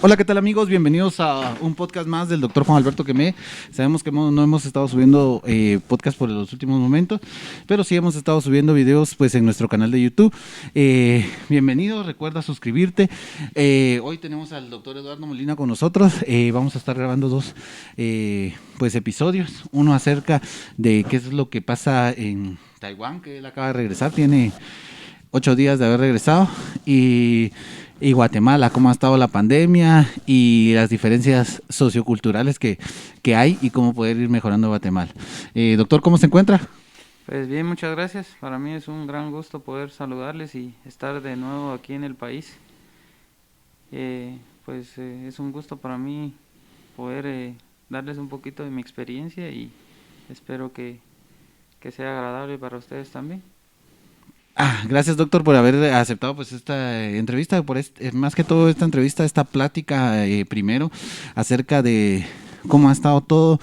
Hola, ¿qué tal amigos? Bienvenidos a un podcast más del doctor Juan Alberto Quemé. Sabemos que no hemos estado subiendo podcast por los últimos momentos, pero sí hemos estado subiendo videos pues en nuestro canal de YouTube. Bienvenido, recuerda suscribirte. Hoy tenemos al doctor Eduardo Molina con nosotros. Vamos a estar grabando dos pues episodios, uno acerca de qué es lo que pasa en Taiwán, que él acaba de regresar, tiene 8 días de haber regresado, y Guatemala, cómo ha estado la pandemia y las diferencias socioculturales que hay y cómo poder ir mejorando Guatemala. Doctor, ¿cómo se encuentra? Pues bien, muchas gracias. Para mí es un gran gusto poder saludarles y estar de nuevo aquí en el país. Es un gusto para mí poder darles un poquito de mi experiencia y espero que sea agradable para ustedes también. Gracias, doctor, por haber aceptado pues esta entrevista, más que todo esta entrevista, esta plática primero acerca de cómo ha estado todo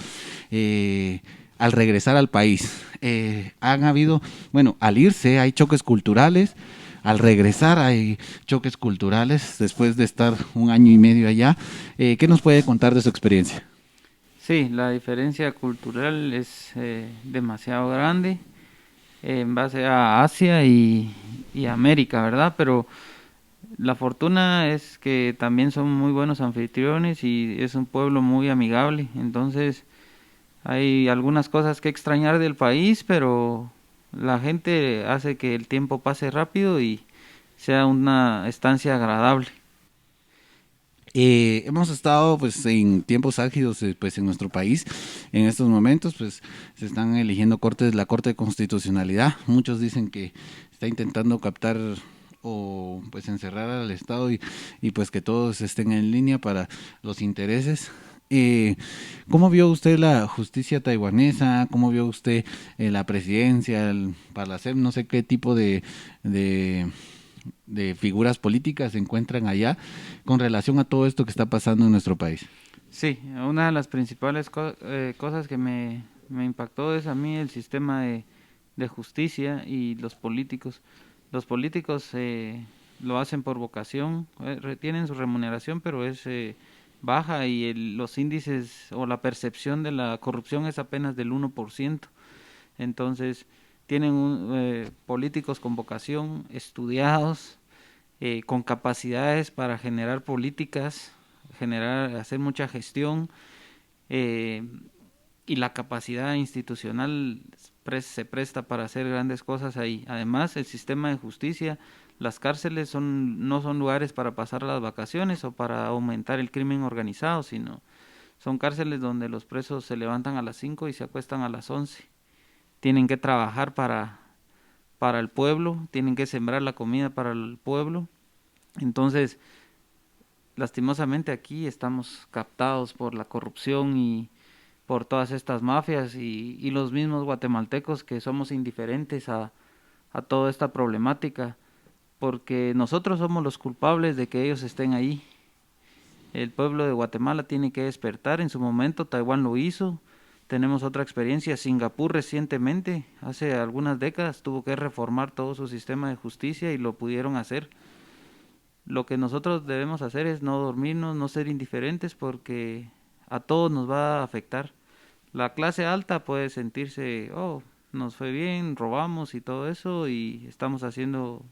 al regresar al país. Han habido, bueno, al irse hay choques culturales, al regresar hay choques culturales después de estar un año y medio allá. ¿Qué nos puede contar de su experiencia? Sí, la diferencia cultural es demasiado grande en base a Asia y América, ¿verdad? Pero la fortuna es que también son muy buenos anfitriones y es un pueblo muy amigable. Entonces, hay algunas cosas que extrañar del país, pero la gente hace que el tiempo pase rápido y sea una estancia agradable. Hemos estado pues en tiempos álgidos pues en nuestro país. En estos momentos pues se están eligiendo cortes, la Corte de Constitucionalidad. Muchos dicen que está intentando captar o pues encerrar al Estado y pues que todos estén en línea para los intereses. ¿Cómo vio usted la justicia taiwanesa? ¿Cómo vio usted la presidencia, el Parlacep? No sé qué tipo de de figuras políticas se encuentran allá con relación a todo esto que está pasando en nuestro país. Sí, una de las principales cosas que me impactó es a mí el sistema de justicia y los políticos. Los políticos lo hacen por vocación, tienen su remuneración, pero es baja y los índices o la percepción de la corrupción es apenas del 1%. Entonces, tienen políticos con vocación, estudiados, con capacidades para generar políticas, hacer mucha gestión, eh, y la capacidad institucional se presta para hacer grandes cosas ahí. Además, el sistema de justicia, las cárceles no son lugares para pasar las vacaciones o para aumentar el crimen organizado, sino son cárceles donde los presos se levantan a las 5 y se acuestan a las 11. Tienen que trabajar para el pueblo, tienen que sembrar la comida para el pueblo. Entonces, lastimosamente aquí estamos captados por la corrupción y por todas estas mafias y los mismos guatemaltecos que somos indiferentes a toda esta problemática, porque nosotros somos los culpables de que ellos estén ahí. El pueblo de Guatemala tiene que despertar, en su momento Taiwán lo hizo, tenemos otra experiencia, Singapur recientemente, hace algunas décadas, tuvo que reformar todo su sistema de justicia y lo pudieron hacer. Lo que nosotros debemos hacer es no dormirnos, no ser indiferentes porque a todos nos va a afectar. La clase alta puede sentirse, oh, nos fue bien, robamos y todo eso y estamos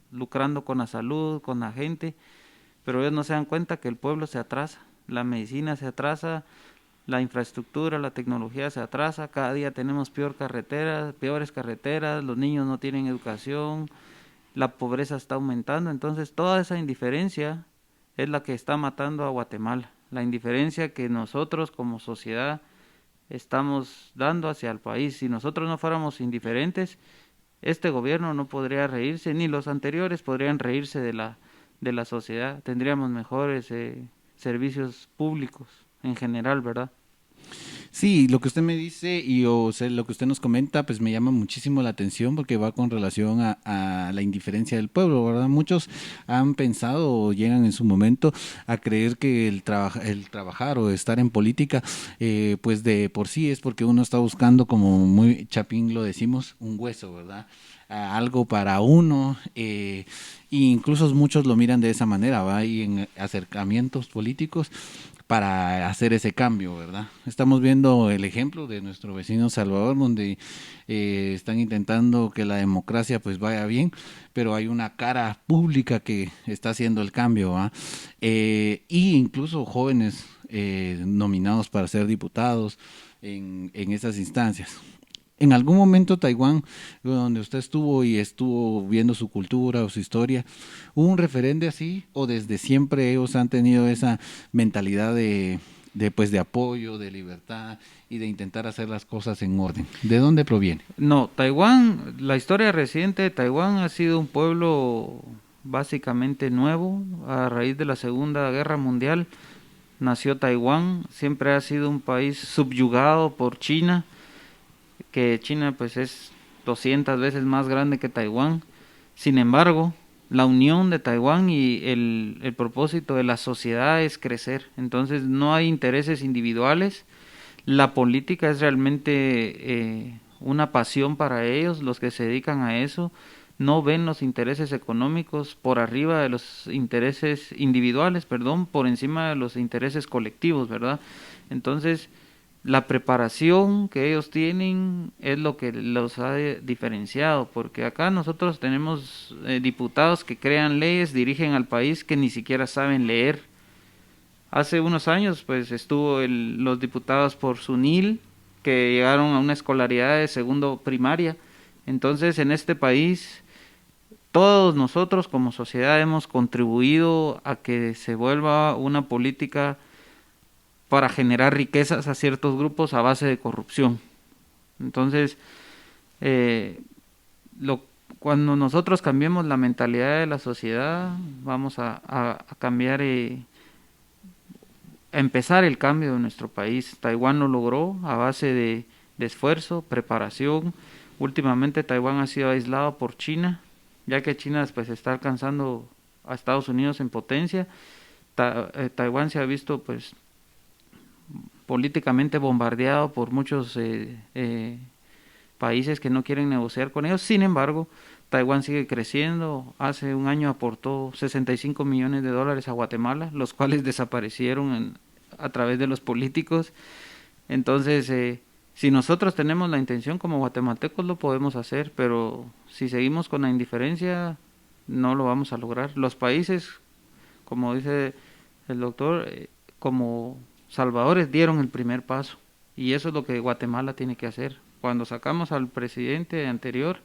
lucrando con la salud, con la gente, pero ellos no se dan cuenta que el pueblo se atrasa, la medicina se atrasa, la infraestructura, la tecnología se atrasa, cada día tenemos peores carreteras, los niños no tienen educación, la pobreza está aumentando, entonces toda esa indiferencia es la que está matando a Guatemala, la indiferencia que nosotros como sociedad estamos dando hacia el país. Si nosotros no fuéramos indiferentes, este gobierno no podría reírse, ni los anteriores podrían reírse de la sociedad, tendríamos mejores servicios públicos en general, ¿verdad? Sí, lo que usted me dice y o sea, lo que usted nos comenta, pues me llama muchísimo la atención porque va con relación a la indiferencia del pueblo, ¿verdad? Muchos han pensado o llegan en su momento a creer que el trabajar o estar en política, pues de por sí es porque uno está buscando, como muy chapín lo decimos, un hueso, ¿verdad? algo para uno, e incluso muchos lo miran de esa manera, ¿va? Y en acercamientos políticos para hacer ese cambio, ¿verdad? Estamos viendo el ejemplo de nuestro vecino Salvador, donde están intentando que la democracia pues vaya bien, pero hay una cara pública que está haciendo el cambio, ¿va? Y incluso jóvenes nominados para ser diputados en esas instancias. En algún momento Taiwán, donde usted estuvo y estuvo viendo su cultura o su historia, ¿hubo un referente así o desde siempre ellos han tenido esa mentalidad pues de apoyo, de libertad y de intentar hacer las cosas en orden? ¿De dónde proviene? No, Taiwán, la historia reciente de Taiwán ha sido un pueblo básicamente nuevo. A raíz de la Segunda Guerra Mundial nació Taiwán, siempre ha sido un país subyugado por China, que China pues es 200 veces más grande que Taiwán. Sin embargo, la unión de Taiwán y el propósito de la sociedad es crecer. Entonces no hay intereses individuales. La política es realmente una pasión para ellos, los que se dedican a eso. No ven los intereses económicos por arriba de los intereses individuales, perdón, por encima de los intereses colectivos, ¿verdad? Entonces, la preparación que ellos tienen es lo que los ha diferenciado, porque acá nosotros tenemos diputados que crean leyes, dirigen al país que ni siquiera saben leer. Hace unos años pues estuvo los diputados por SUNIL, que llegaron a una escolaridad de segundo primaria. Entonces en este país todos nosotros como sociedad hemos contribuido a que se vuelva una política para generar riquezas a ciertos grupos a base de corrupción. Entonces, eh, lo, cuando nosotros cambiemos la mentalidad de la sociedad, vamos a cambiar, a empezar el cambio de nuestro país. Taiwán lo logró a base de esfuerzo, preparación. Últimamente Taiwán ha sido aislado por China, ya que China pues está alcanzando a Estados Unidos en potencia. Taiwán se ha visto pues políticamente bombardeado por muchos países que no quieren negociar con ellos. Sin embargo, Taiwán sigue creciendo. Hace un año aportó 65 millones de dólares a Guatemala, los cuales desaparecieron a través de los políticos. Entonces, si nosotros tenemos la intención como guatemaltecos lo podemos hacer, pero si seguimos con la indiferencia no lo vamos a lograr. Los países, como dice el doctor, como salvadores dieron el primer paso y eso es lo que Guatemala tiene que hacer. Cuando sacamos al presidente anterior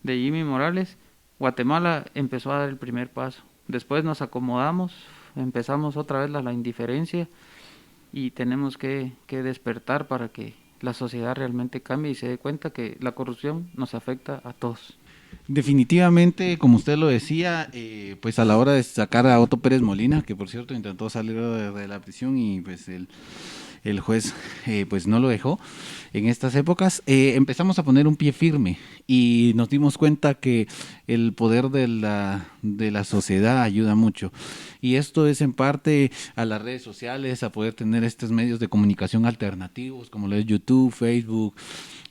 de Jimmy Morales, Guatemala empezó a dar el primer paso. Después nos acomodamos, empezamos otra vez la indiferencia y tenemos que despertar para que la sociedad realmente cambie y se dé cuenta que la corrupción nos afecta a todos. Definitivamente, como usted lo decía, pues a la hora de sacar a Otto Pérez Molina, que por cierto intentó salir de la prisión y pues el juez pues no lo dejó en estas épocas, empezamos a poner un pie firme y nos dimos cuenta que el poder de la sociedad ayuda mucho. Y esto es en parte a las redes sociales, a poder tener estos medios de comunicación alternativos como lo es YouTube, Facebook,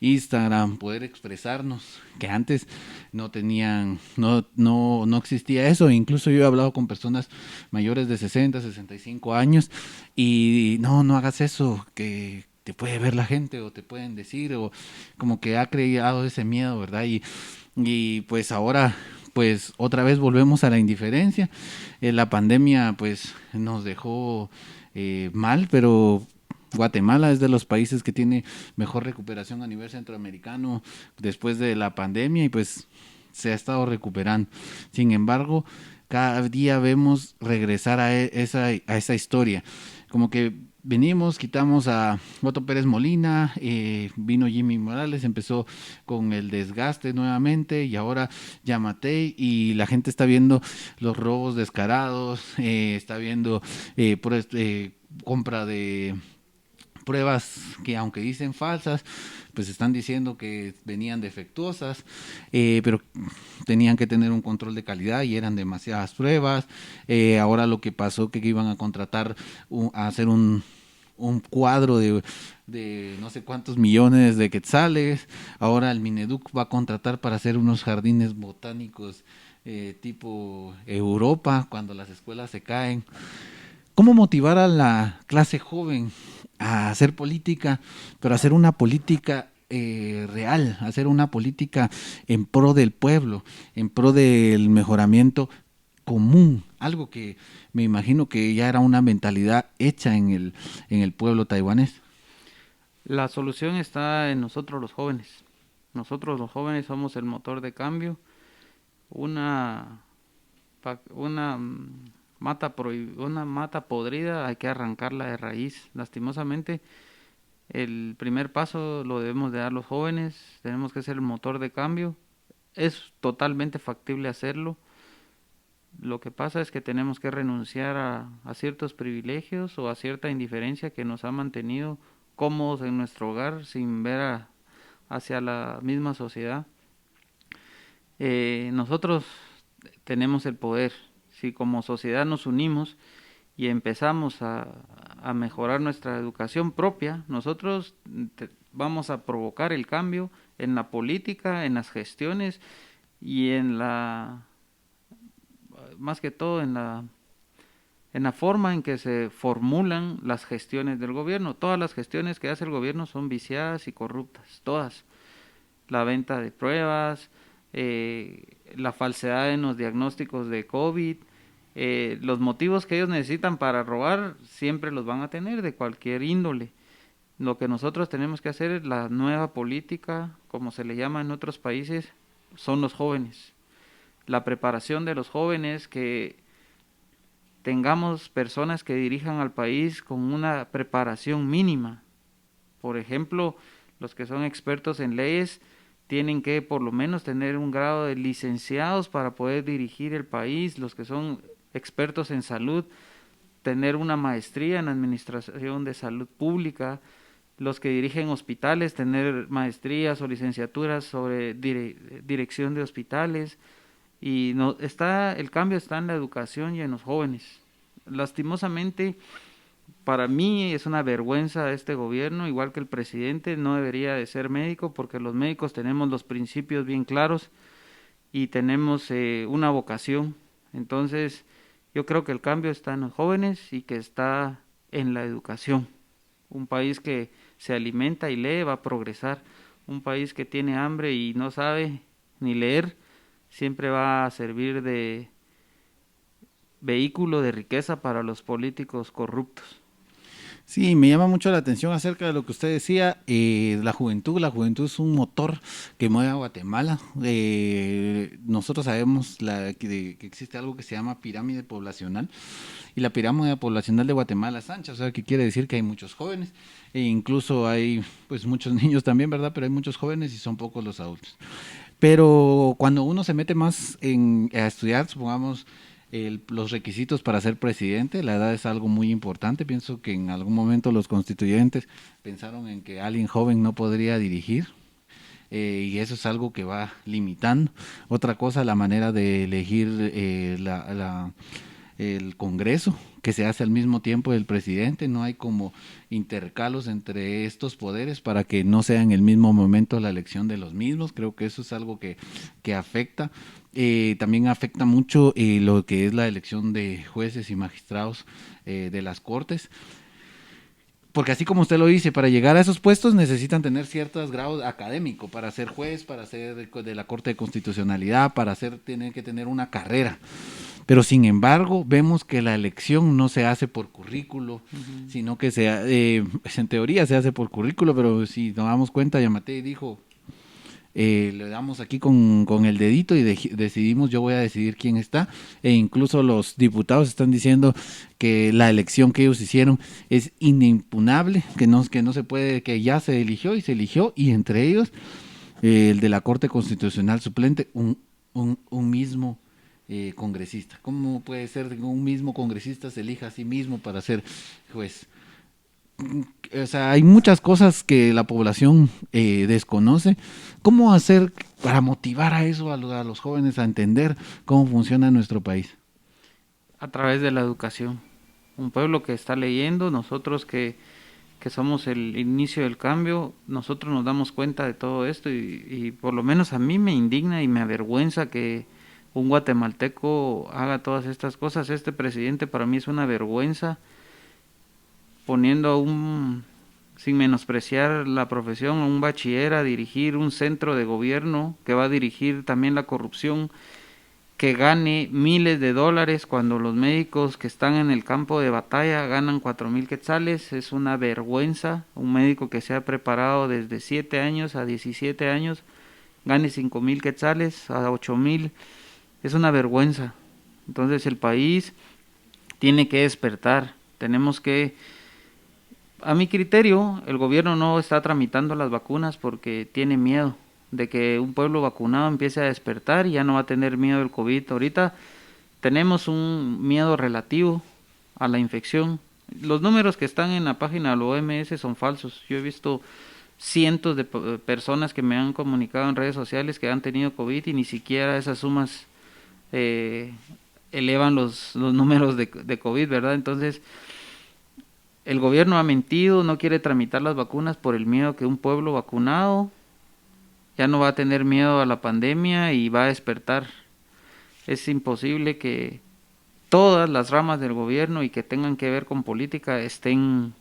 Instagram, poder expresarnos, que antes no tenían, no existía eso. Incluso yo he hablado con personas mayores de 60, 65 años y no hagas eso, que te puede ver la gente o te pueden decir, o como que ha creado ese miedo, ¿verdad? Y pues ahora pues otra vez volvemos a la indiferencia. La pandemia pues nos dejó mal, pero Guatemala es de los países que tiene mejor recuperación a nivel centroamericano después de la pandemia y pues se ha estado recuperando. Sin embargo, cada día vemos regresar a esa historia. Como que venimos, quitamos a Otto Pérez Molina, vino Jimmy Morales, empezó con el desgaste nuevamente y ahora Yamatei y la gente está viendo los robos descarados, está viendo compra de pruebas que aunque dicen falsas, pues están diciendo que venían defectuosas, pero tenían que tener un control de calidad y eran demasiadas pruebas. Ahora lo que pasó que iban a contratar a hacer un un cuadro de no sé cuántos millones de quetzales. Ahora el Mineduc va a contratar para hacer unos jardines botánicos tipo Europa, cuando las escuelas se caen. ¿Cómo motivar a la clase joven a hacer política, pero hacer una política real, hacer una política en pro del pueblo, en pro del mejoramiento común? Algo que me imagino que ya era una mentalidad hecha en el pueblo taiwanés. La solución está en nosotros los jóvenes. Nosotros los jóvenes somos el motor de cambio. Una, una una mata podrida hay que arrancarla de raíz. Lastimosamente, el primer paso lo debemos de dar los jóvenes. Tenemos que ser el motor de cambio. Es totalmente factible hacerlo. Lo que pasa es que tenemos que renunciar a ciertos privilegios o a cierta indiferencia que nos ha mantenido cómodos en nuestro hogar sin ver hacia la misma sociedad. Nosotros tenemos el poder. Si como sociedad nos unimos y empezamos a mejorar nuestra educación propia, nosotros vamos a provocar el cambio en la política, en las gestiones y más que todo en la forma en que se formulan las gestiones del gobierno. Todas las gestiones que hace el gobierno son viciadas y corruptas, todas. La venta de pruebas, la falsedad en los diagnósticos de COVID, los motivos que ellos necesitan para robar siempre los van a tener de cualquier índole. Lo que nosotros tenemos que hacer es la nueva política, como se le llama en otros países, son los jóvenes. La preparación de los jóvenes, que tengamos personas que dirijan al país con una preparación mínima. Por ejemplo, los que son expertos en leyes tienen que por lo menos tener un grado de licenciados para poder dirigir el país. Los que son expertos en salud, tener una maestría en administración de salud pública. Los que dirigen hospitales, tener maestrías o licenciaturas sobre dirección de hospitales. Y no está, el cambio está en la educación y en los jóvenes. Lastimosamente, para mí es una vergüenza este gobierno, igual que el presidente, no debería de ser médico, porque los médicos tenemos los principios bien claros y tenemos una vocación. Entonces, yo creo que el cambio está en los jóvenes y que está en la educación. Un país que se alimenta y lee va a progresar. Un país que tiene hambre y no sabe ni leer siempre va a servir de vehículo de riqueza para los políticos corruptos. Sí, me llama mucho la atención acerca de lo que usted decía, la juventud. La juventud es un motor que mueve a Guatemala. Nosotros sabemos que existe algo que se llama pirámide poblacional, y la pirámide poblacional de Guatemala es ancha, o sea, que quiere decir que hay muchos jóvenes, e incluso hay pues muchos niños también, ¿verdad? Pero hay muchos jóvenes y son pocos los adultos. Pero cuando uno se mete más a estudiar, supongamos, los requisitos para ser presidente, la edad es algo muy importante. Pienso que en algún momento los constituyentes pensaron en que alguien joven no podría dirigir, y eso es algo que va limitando. Otra cosa, la manera de elegir el Congreso, que se hace al mismo tiempo del presidente. No hay como intercalos entre estos poderes para que no sea en el mismo momento la elección de los mismos. Creo que eso es algo que afecta. También afecta mucho lo que es la elección de jueces y magistrados de las cortes. Porque así como usted lo dice, para llegar a esos puestos necesitan tener ciertos grados académicos para ser juez, para ser de la Corte de Constitucionalidad, tienen que tener una carrera. Pero sin embargo, vemos que la elección no se hace por currículo, sino que en teoría se hace por currículo, pero si nos damos cuenta, Yamatei dijo, le damos aquí con el dedito y decidimos, yo voy a decidir quién está, e incluso los diputados están diciendo que la elección que ellos hicieron es inimpugnable, que no se puede, que ya se eligió, y entre ellos el de la Corte Constitucional suplente, un mismo congresista. ¿Cómo puede ser que un mismo congresista se elija a sí mismo para ser juez? O sea, hay muchas cosas que la población desconoce. ¿Cómo hacer para motivar a eso, a los jóvenes a entender cómo funciona nuestro país? A través de la educación. Un pueblo que está leyendo, nosotros que que somos el inicio del cambio, nosotros nos damos cuenta de todo esto y por lo menos a mí me indigna y me avergüenza que un guatemalteco haga todas estas cosas. Este presidente para mí es una vergüenza, poniendo a sin menospreciar la profesión, a un bachiller a dirigir un centro de gobierno que va a dirigir también la corrupción, que gane miles de dólares cuando los médicos que están en el campo de batalla ganan 4,000 quetzales. Es una vergüenza. Un médico que se ha preparado desde 7 años a 17 años gane 5,000 quetzales a 8,000. Es una vergüenza. Entonces el país tiene que despertar. Tenemos que, a mi criterio, el gobierno no está tramitando las vacunas porque tiene miedo de que un pueblo vacunado empiece a despertar y ya no va a tener miedo del COVID. Ahorita tenemos un miedo relativo a la infección. Los números que están en la página de la OMS son falsos. Yo he visto cientos de personas que me han comunicado en redes sociales que han tenido COVID y ni siquiera esas sumas elevan los números de COVID, ¿verdad? Entonces, el gobierno ha mentido, no quiere tramitar las vacunas por el miedo que un pueblo vacunado ya no va a tener miedo a la pandemia y va a despertar. Es imposible que todas las ramas del gobierno y que tengan que ver con política estén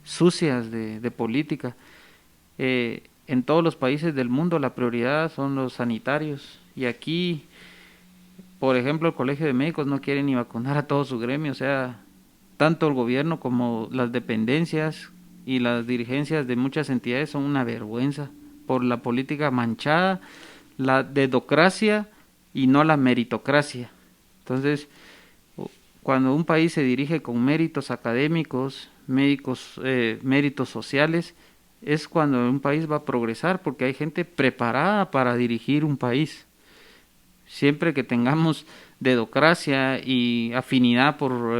sucias de política. En todos los países del mundo la prioridad son los sanitarios y aquí, por ejemplo, el Colegio de Médicos no quiere ni vacunar a todo su gremio. O sea, tanto el gobierno como las dependencias y las dirigencias de muchas entidades son una vergüenza por la política manchada, la dedocracia y no la meritocracia. Entonces, cuando un país se dirige con méritos académicos, méritos sociales, es cuando un país va a progresar, porque hay gente preparada para dirigir un país. Siempre que tengamos dedocracia y afinidad por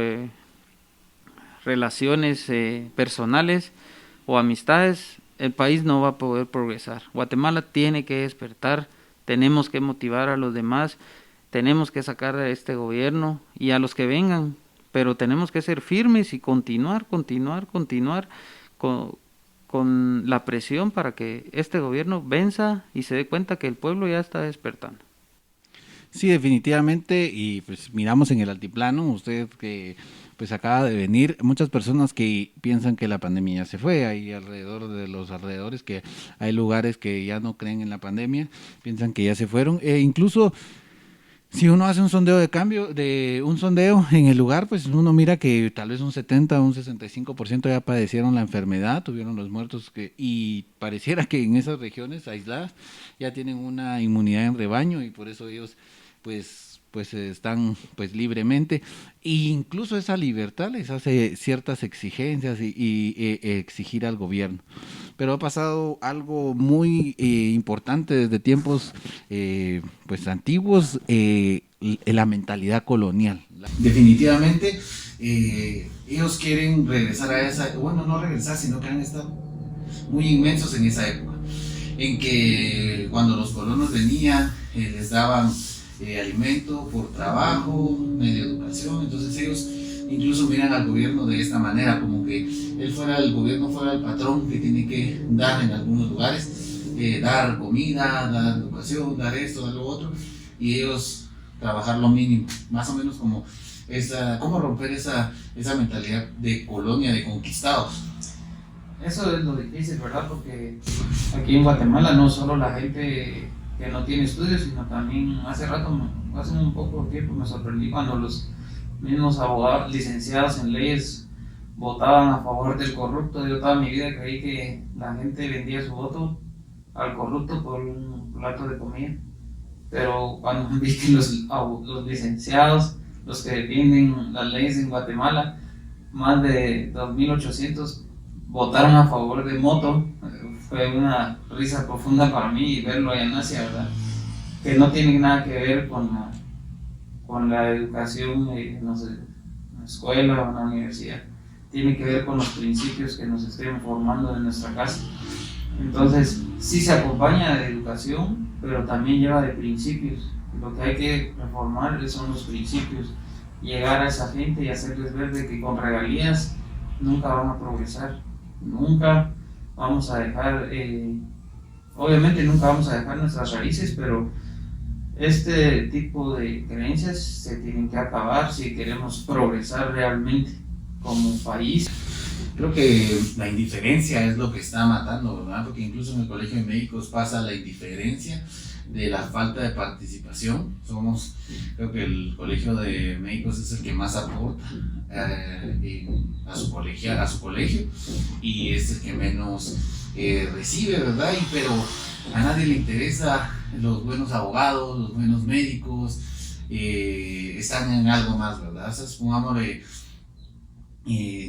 relaciones personales o amistades, el país no va a poder progresar. Guatemala tiene que despertar, tenemos que motivar a los demás, tenemos que sacar a este gobierno y a los que vengan, pero tenemos que ser firmes y continuar con la presión para que este gobierno venza y se dé cuenta que el pueblo ya está despertando. Sí, definitivamente, y pues miramos en el altiplano, usted que pues acaba de venir, muchas personas que piensan que la pandemia ya se fue, hay alrededor de los alrededores que hay lugares que ya no creen en la pandemia, piensan que ya se fueron, incluso si uno hace un sondeo un sondeo en el lugar, pues uno mira que tal vez un 70 o un 65% ya padecieron la enfermedad, tuvieron los muertos y pareciera que en esas regiones aisladas ya tienen una inmunidad en rebaño y por eso ellos pues están pues libremente, e incluso esa libertad les hace ciertas exigencias y exigir al gobierno. Pero ha pasado algo muy importante desde tiempos pues antiguos, la mentalidad colonial. Definitivamente ellos quieren regresar a esa, bueno, no regresar, sino que han estado muy inmensos en esa época, en que cuando los colonos venían les daban alimento por trabajo, media educación, entonces ellos incluso miran al gobierno de esta manera, como que el gobierno fuera el patrón que tiene que dar en algunos lugares, dar comida, dar educación, dar esto, dar lo otro, y ellos trabajar lo mínimo, más o menos como cómo romper esa mentalidad de colonia, de conquistados. Eso es lo difícil, ¿verdad? Porque aquí en Guatemala no solo la gente que no tiene estudios, sino también hace un poco de tiempo me sorprendí cuando los mismos abogados licenciados en leyes votaban a favor del corrupto. Yo toda mi vida creí que la gente vendía su voto al corrupto por un plato de comida, pero cuando vi que los licenciados, los que defienden las leyes en Guatemala, más de 2,800 votaron a favor de Moto, fue una risa profunda para mí verlo allá en Asia, ¿verdad? Que no tiene nada que ver con la educación, no sé, en la escuela o en la universidad. Tiene que ver con los principios que nos estén formando en nuestra casa. Entonces, sí se acompaña de educación, pero también lleva de principios. Lo que hay que reformar son los principios. Llegar a esa gente y hacerles ver de que con regalías nunca van a progresar. Nunca vamos a dejar, obviamente nunca vamos a dejar nuestras raíces, pero este tipo de creencias se tienen que acabar si queremos progresar realmente como país. Creo que la indiferencia es lo que está matando, ¿verdad? Porque incluso en el colegio de médicos pasa la indiferencia de la falta de participación. Creo que el colegio de médicos es el que más aporta a su colegio y es el que menos recibe, ¿verdad? Pero a nadie le interesa los buenos abogados, los buenos médicos, están en algo más, ¿verdad? O sea, supongámosle,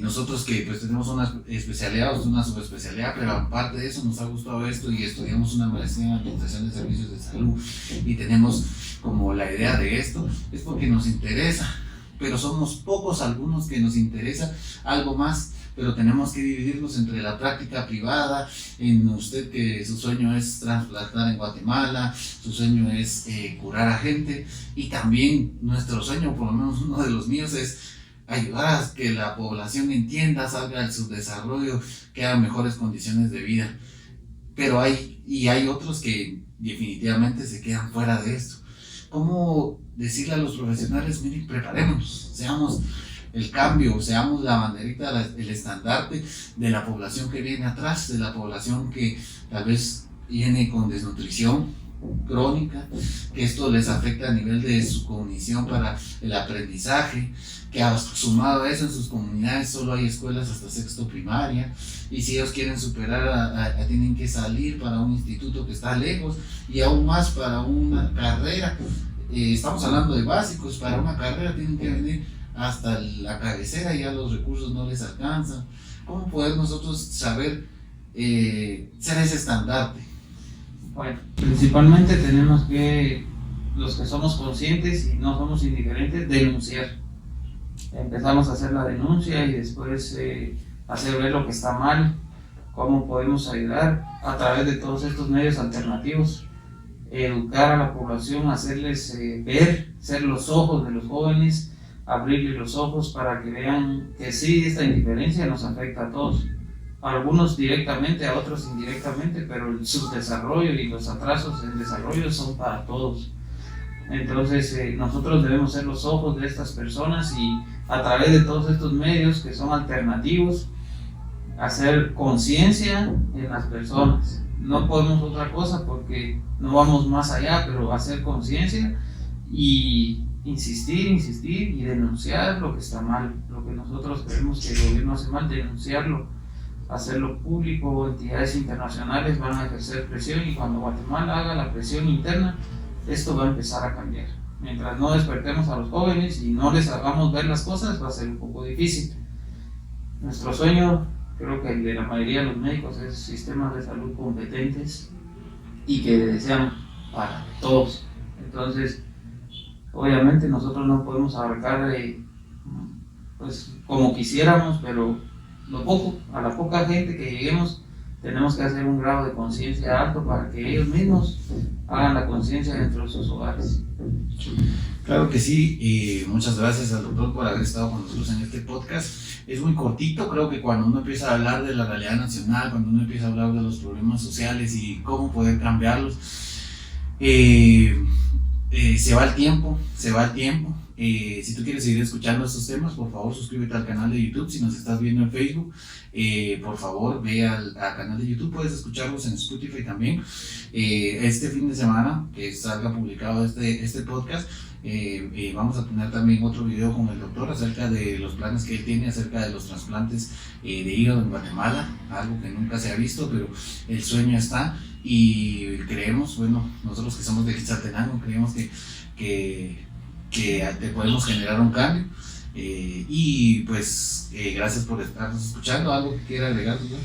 nosotros que pues tenemos una especialidad o una subespecialidad, pero aparte de eso nos ha gustado esto y estudiamos una maestría en Administración de Servicios de Salud y tenemos como la idea de esto, es porque nos interesa, pero somos pocos algunos que nos interesa algo más, pero tenemos que dividirnos entre la práctica privada, en usted que su sueño es trasplantar en Guatemala, su sueño es curar a gente, y también nuestro sueño, por lo menos uno de los míos, es ayudar a que la población entienda, salga del subdesarrollo, que haya mejores condiciones de vida. Pero hay otros que definitivamente se quedan fuera de esto. ¿Cómo decirle a los profesionales, miren, preparémonos, seamos el cambio, seamos la banderita, el estandarte de la población que viene atrás, de la población que tal vez viene con desnutrición crónica, que esto les afecta a nivel de su cognición para el aprendizaje, que sumado a eso en sus comunidades solo hay escuelas hasta sexto primaria, y si ellos quieren superar tienen que salir para un instituto que está lejos, y aún más para una carrera. Estamos hablando de básicos, para una carrera tienen que venir hasta la cabecera y ya los recursos no les alcanzan. ¿Cómo poder nosotros saber ser ese estandarte? Bueno, principalmente tenemos que, los que somos conscientes y no somos indiferentes, denunciar. Empezamos a hacer la denuncia y después hacer ver lo que está mal, cómo podemos ayudar a través de todos estos medios alternativos, educar a la población, hacerles ver, ser los ojos de los jóvenes, abrirles los ojos para que vean que sí, esta indiferencia nos afecta a todos. A algunos directamente, a otros indirectamente, pero el subdesarrollo y los atrasos en desarrollo son para todos. Entonces nosotros debemos ser los ojos de estas personas y a través de todos estos medios que son alternativos, hacer conciencia en las personas. No podemos otra cosa porque no vamos más allá, pero hacer conciencia y insistir y denunciar lo que está mal, lo que nosotros creemos que el gobierno hace mal, denunciarlo, hacerlo público. Entidades internacionales van a ejercer presión y cuando Guatemala haga la presión interna, esto va a empezar a cambiar. Mientras no despertemos a los jóvenes y no les hagamos ver las cosas, va a ser un poco difícil. Nuestro sueño, creo que el de la mayoría de los médicos, es sistemas de salud competentes y que desean para todos. Entonces, obviamente nosotros no podemos abarcar pues como quisiéramos, pero a la poca gente que lleguemos, tenemos que hacer un grado de conciencia alto para que ellos mismos hagan la conciencia dentro de sus hogares. Claro que sí, y muchas gracias al doctor por haber estado con nosotros en este podcast. Es muy cortito, creo que cuando uno empieza a hablar de la realidad nacional, cuando uno empieza a hablar de los problemas sociales y cómo poder cambiarlos, se va el tiempo. Si tú quieres seguir escuchando estos temas, por favor suscríbete al canal de YouTube. Si nos estás viendo en Facebook, por favor ve al canal de YouTube. Puedes escucharlos en Spotify también. Este fin de semana que salga publicado este podcast, vamos a tener también otro video con el doctor acerca de los planes que él tiene acerca de los trasplantes de hígado en Guatemala, algo que nunca se ha visto, pero el sueño está y creemos, bueno, nosotros que somos de Quetzaltenango creemos que te podemos generar un cambio. Y pues gracias por estarnos escuchando. ¿Algo que quiera agregar, doctor?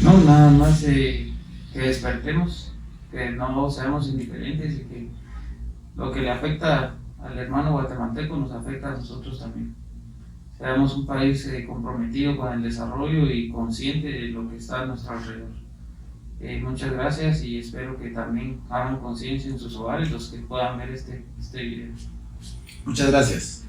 No, nada más que despertemos, que no seamos indiferentes y que lo que le afecta al hermano guatemalteco nos afecta a nosotros también. Seamos un país comprometido con el desarrollo y consciente de lo que está a nuestro alrededor. Muchas gracias y espero que también hagan conciencia en sus hogares los que puedan ver este video. Muchas gracias.